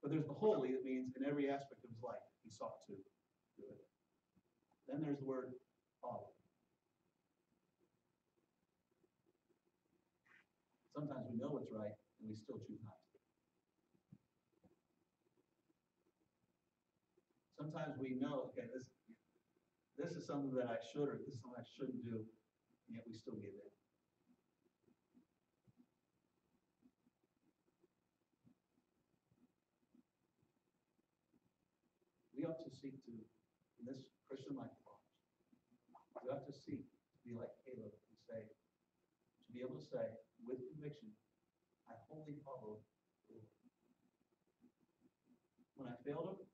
But there's the holy, that means in every aspect of his life, he sought to do it. Then there's the word follow. Sometimes we know what's right, and we still choose not to. Sometimes we know, okay, this is something that I should, or this is something I shouldn't do, and yet we still give in. We ought to seek to, in this Christian life of ours, we ought to seek to be like Caleb and say, to be able to say with conviction, I wholly follow the Lord. When I failed him,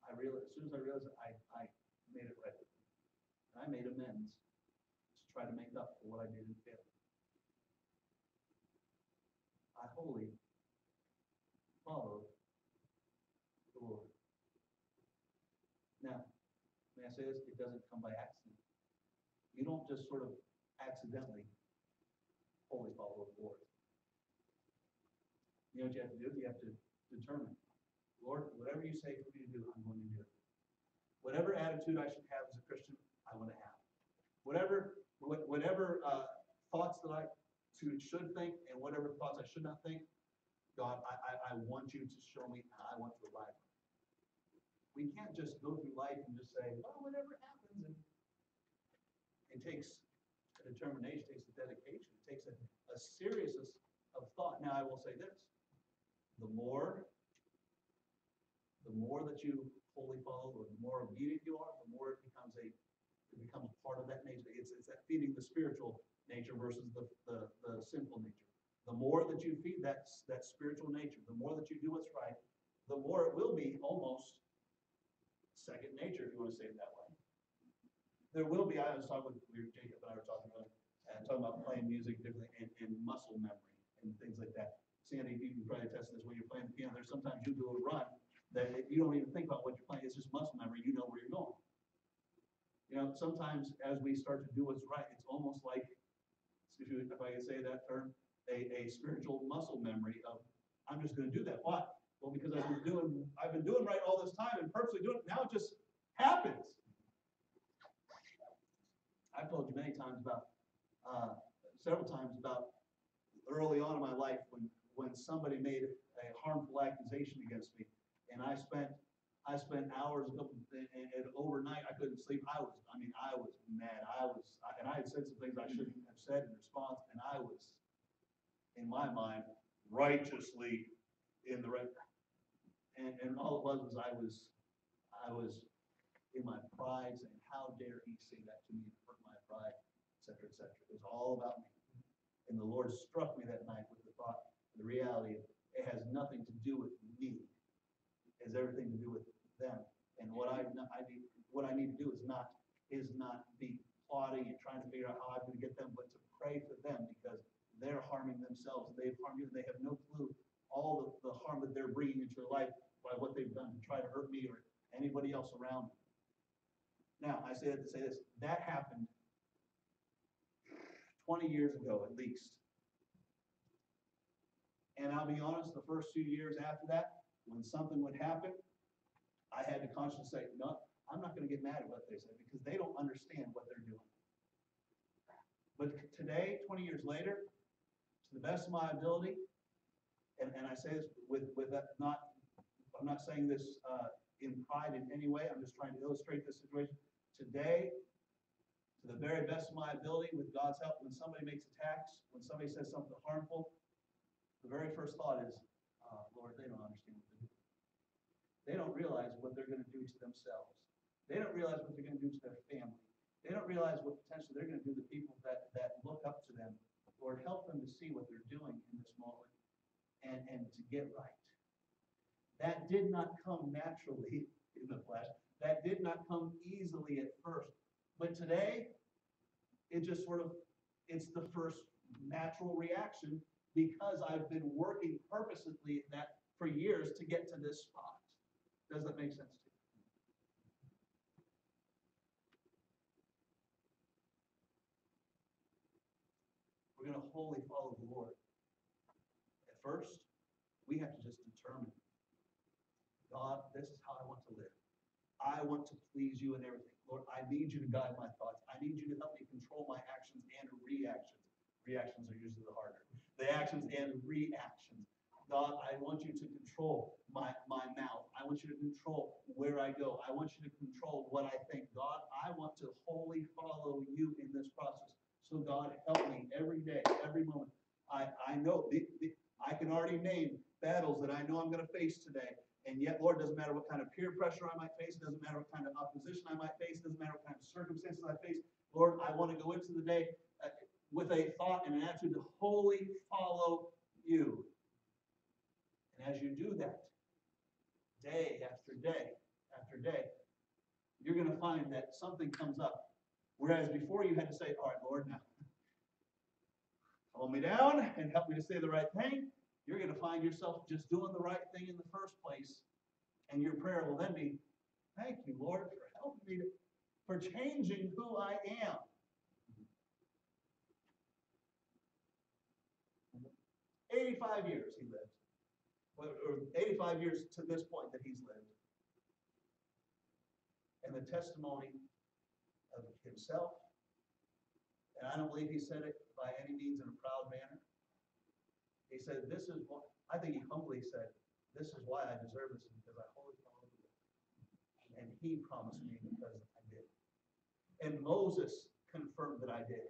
I realized, as soon as I realized it, I made it right with him. And I made amends to try to make up for what I did in failure. I wholly follow the Lord. Now, may I say this? It doesn't come by accident. You don't just sort of accidentally wholly follow the Lord. You know what you have to do? You have to determine, Lord, whatever you say for me to do, I'm going to do it. Whatever attitude I should have as a Christian, I want to have. Whatever thoughts that I should think and whatever thoughts I should not think, God, I want you to show me, and I want to abide. We can't just go through life and just say, well, whatever happens. And it takes a determination, it takes a dedication, it takes a seriousness of thought. Now, I will say this. The more that you wholly follow, or the more obedient you are, the more it becomes part of that nature. It's that feeding the spiritual nature versus the sinful nature. The more that you feed that spiritual nature, the more that you do what's right, the more it will be almost second nature, if you want to say it that way. There will be, I was talking with Jacob and I were talking about playing music differently and muscle memory and things like that. Sandy, you can probably attest to this when you're playing the piano. There's sometimes you do a run that you don't even think about what you're playing. It's just muscle memory. You know where you're going. You know, sometimes as we start to do what's right, it's almost like, if I can say that term, a spiritual muscle memory of, I'm just going to do that. Why? Well, because I've been doing right all this time and purposely doing it. Now it just happens. I've told you several times about early on in my life when somebody made a harmful accusation against me, and I spent hours and overnight I couldn't sleep. I was mad. And I had said some things I shouldn't have said in response, and I was, in my mind, righteously in the right. And all it was I was in my pride saying, how dare he say that to me and hurt my pride, etc., etc. It was all about me. And the Lord struck me that night with the thought, the reality of it has nothing to do with me. It has everything to do with them. And what I need to do is not be plotting and trying to figure out how I'm going to get them, but to pray for them because they're harming themselves. They've harmed you. They have no clue all the harm that they're bringing into your life by what they've done to try to hurt me or anybody else around me. Now, I say that to say this. That happened 20 years ago at least. And I'll be honest, the first few years after that, when something would happen, I had to consciously say, no, I'm not going to get mad at what they say because they don't understand what they're doing. But today, 20 years later, to the best of my ability, and I say this with that I'm not saying this in pride in any way. I'm just trying to illustrate this situation. Today, to the very best of my ability, with God's help, when somebody makes attacks, when somebody says something harmful, the very first thought is, Lord, they don't understand what they're doing. They don't realize what they're going to do to themselves. They don't realize what they're going to do to their family. They don't realize what potentially they're going to do to people that look up to them. Lord, help them to see what they're doing in this moment and to get right. That did not come naturally in the flesh. That did not come easily at first. But today, it just it's the first natural reaction because I've been working purposefully at that for years to get to this spot. Does that make sense to you? We're going to wholly follow the Lord. At first, we have to just determine God, this is how I want to live. I want to please you in everything. Lord, I need you to guide my thoughts. I need you to help me control my actions and reactions. Reactions are usually the harder. The actions and reactions. God, I want you to control my mouth. I want you to control where I go. I want you to control what I think. God, I want to wholly follow you in this process. So God, help me every day, every moment. I know, I can already name battles that I know I'm going to face today. And yet, Lord, doesn't matter what kind of peer pressure I might face. It doesn't matter what kind of opposition I might face. It doesn't matter what kind of circumstances I face. Lord, I want to go into the day with a thought and an attitude to wholly follow you. And as you do that, day after day after day, you're going to find that something comes up. Whereas before you had to say, all right, Lord, now, hold me down and help me to say the right thing. You're going to find yourself just doing the right thing in the first place. And your prayer will then be, thank you, Lord, for helping me, for changing who I am. 85 years he lived. Or 85 years to this point that he's lived. And the testimony of himself, and I don't believe he said it by any means in a proud manner. He said, this is what, I think he humbly said, this is why I deserve this, because I wholly followed you. And he promised me because I did. And Moses confirmed that I did.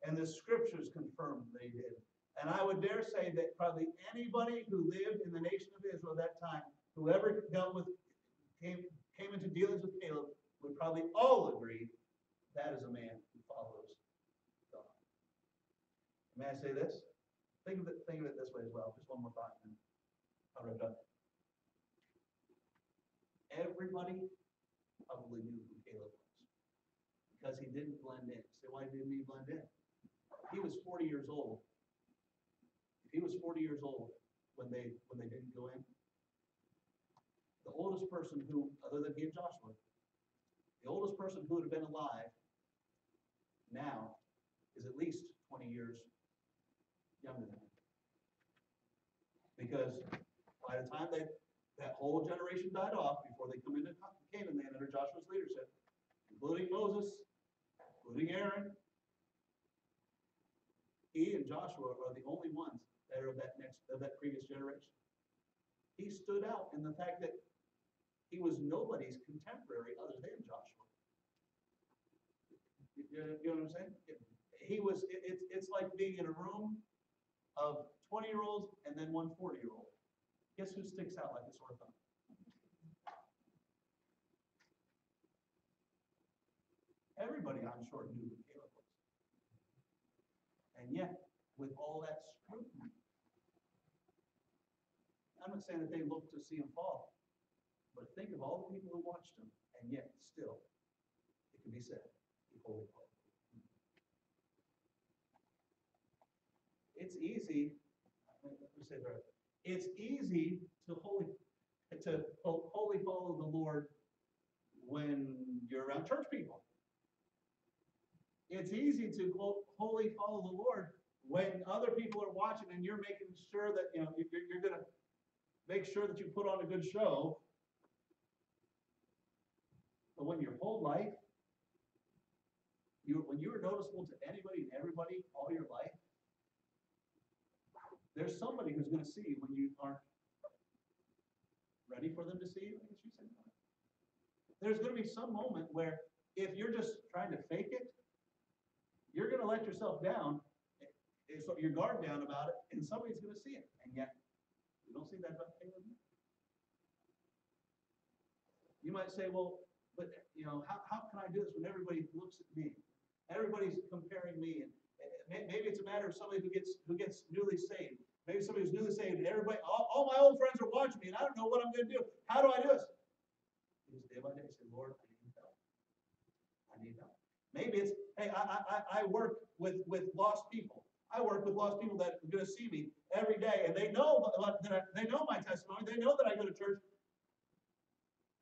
And the scriptures confirmed they did. And I would dare say that probably anybody who lived in the nation of Israel at that time, whoever dealt with, came into dealings with Caleb, would probably all agree that is a man who follows God. May I say this? Think of it this way as well. Just one more thought, and I'll wrap it up. Everybody probably knew who Caleb was because he didn't blend in. Say, why didn't he blend in? He was 40 years old. If he was 40 years old when they didn't go in, the oldest person who, other than he and Joshua, the oldest person who would have been alive now is at least 20 years younger than him. Because by the time that whole generation died off, before they come into Canaan land under Joshua's leadership, including Moses, including Aaron, he and Joshua are the only ones that are of that previous generation. He stood out in the fact that he was nobody's contemporary other than Joshua. You know what I'm saying? It's like being in a room of 20-year-olds and then one 40-year-old. Guess who sticks out like a sore thumb? Everybody, I'm sure, knew who Caleb was. And yet, with all that scrutiny, I'm not saying that they looked to see him fall, but think of all the people who watched him, and yet still, it can be said, he wholly followed. It's easy. Let me say that. It's easy to wholly follow the Lord when you're around church people. It's easy to wholly follow the Lord when other people are watching and you're making sure that you're going to make sure that you put on a good show. But when your whole life, when you are noticeable to anybody and everybody all your life, there's somebody who's going to see when you aren't ready for them to see you. I guess you said that. There's going to be some moment where if you're just trying to fake it, you're going to let yourself down, so your guard down about it, and somebody's going to see it. And yet, you don't see that about Caleb. You might say, well, but how can I do this when everybody looks at me? Everybody's comparing me, and maybe it's a matter of somebody who gets newly saved. Maybe somebody who's newly saved, and everybody, all my old friends are watching me, and I don't know what I'm going to do. How do I do this? You just day by day say, Lord, I need help. I need help. Maybe it's, hey, I work with lost people. I work with lost people that are going to see me every day, and they know that they know my testimony. They know that I go to church.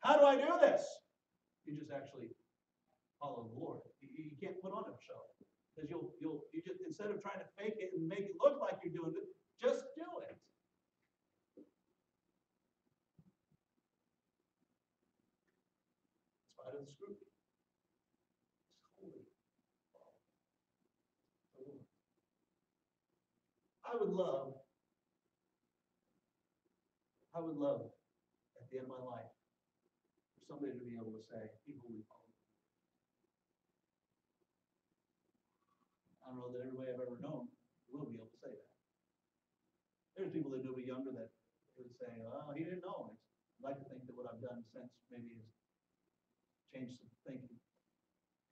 How do I do this? You just actually follow the Lord. You can't put on a show, because you just, instead of trying to fake it and make it look like you're doing it, just do it. of the scrutiny. It's holy. The Lord. I would love at the end of my life for somebody to be able to say, be holy, follow me. I don't know that everybody I've ever known will be able to say that. There's people that do it younger that would say, oh, he didn't know. I'd like to think that what I've done since maybe has changed some thinking.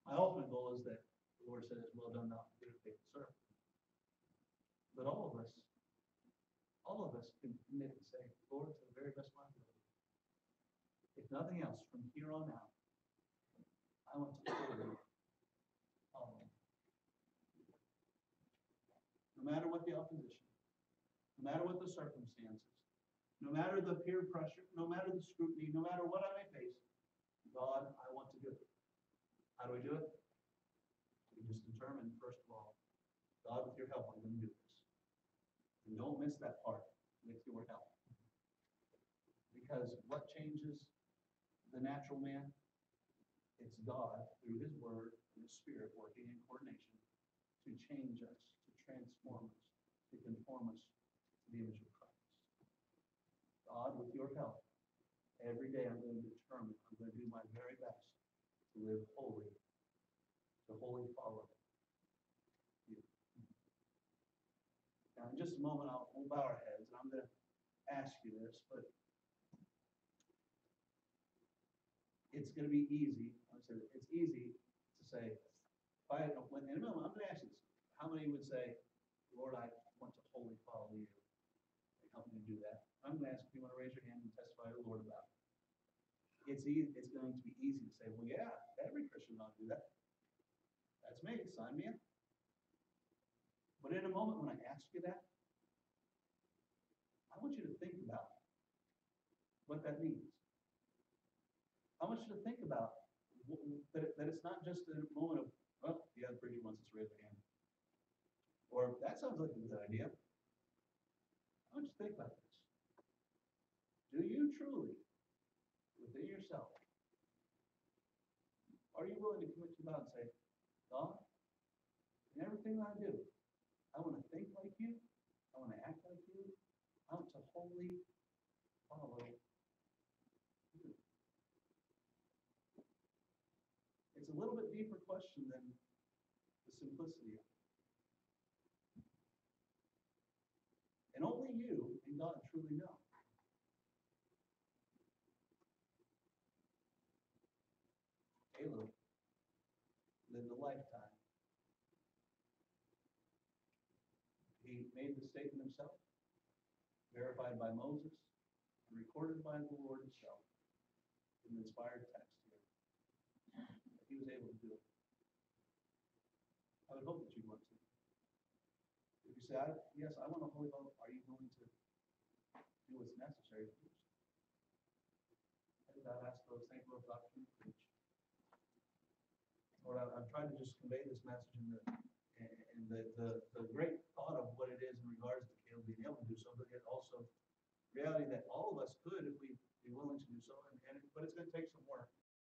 My ultimate goal is that the Lord says, well done, thou good and faithful servant. But all of us can commit and say, Lord, to the very best of my ability. If nothing else, from here on out, I want to follow you. No matter what the opposition, no matter what the circumstances, no matter the peer pressure, no matter the scrutiny, no matter what I may face, God, I want to do it. How do we do it? We just determine, first of all, God, with your help, I'm going to do this. And don't miss that part, with your help. Because what changes the natural man? It's God, through his word and his spirit, working in coordination to change us, to transform us, to conform us to the image of Christ. God, with your help, every day I'm going to determine, I'm going to do my very best to live holy, to wholly follow you. Now, in just a moment, we'll bow our heads, and I'm going to ask you this, but it's going to be easy. It's easy to say, in a moment, I'm going to ask you this. How many would say, Lord, I want to wholly follow you, and help me to do that? I'm going to ask if you want to raise your hand and testify to the Lord about it. It's going to be easy to say, well, yeah, every Christian ought to do that. That's me. Sign me in. But in a moment when I ask you that, I want you to think about what that means. I want you to think about that it's not just a moment of, oh, yeah, the preacher wants us to raise our hand. Or, that sounds like a good idea. I want you to think about this. Do you truly, within yourself, are you willing to commit to God and say, God, in everything I do, I want to think like you, I want to act like you, I want to wholly follow you. It's a little bit deeper question than the simplicity of it. And only you and God truly know. Caleb lived a lifetime. He made the statement himself, verified by Moses, and recorded by the Lord himself in the inspired text here. He was able to do it. I would hope that you want to. If you say, yes, I want to wholly follow, are you willing to do what's necessary to do so? I've asked those things about opportunity to preach. Lord, I've tried to just convey this message and the great thought of what it is in regards to Caleb being able to do so, but yet also reality that all of us could if we be willing to do so, but it's going to take some work.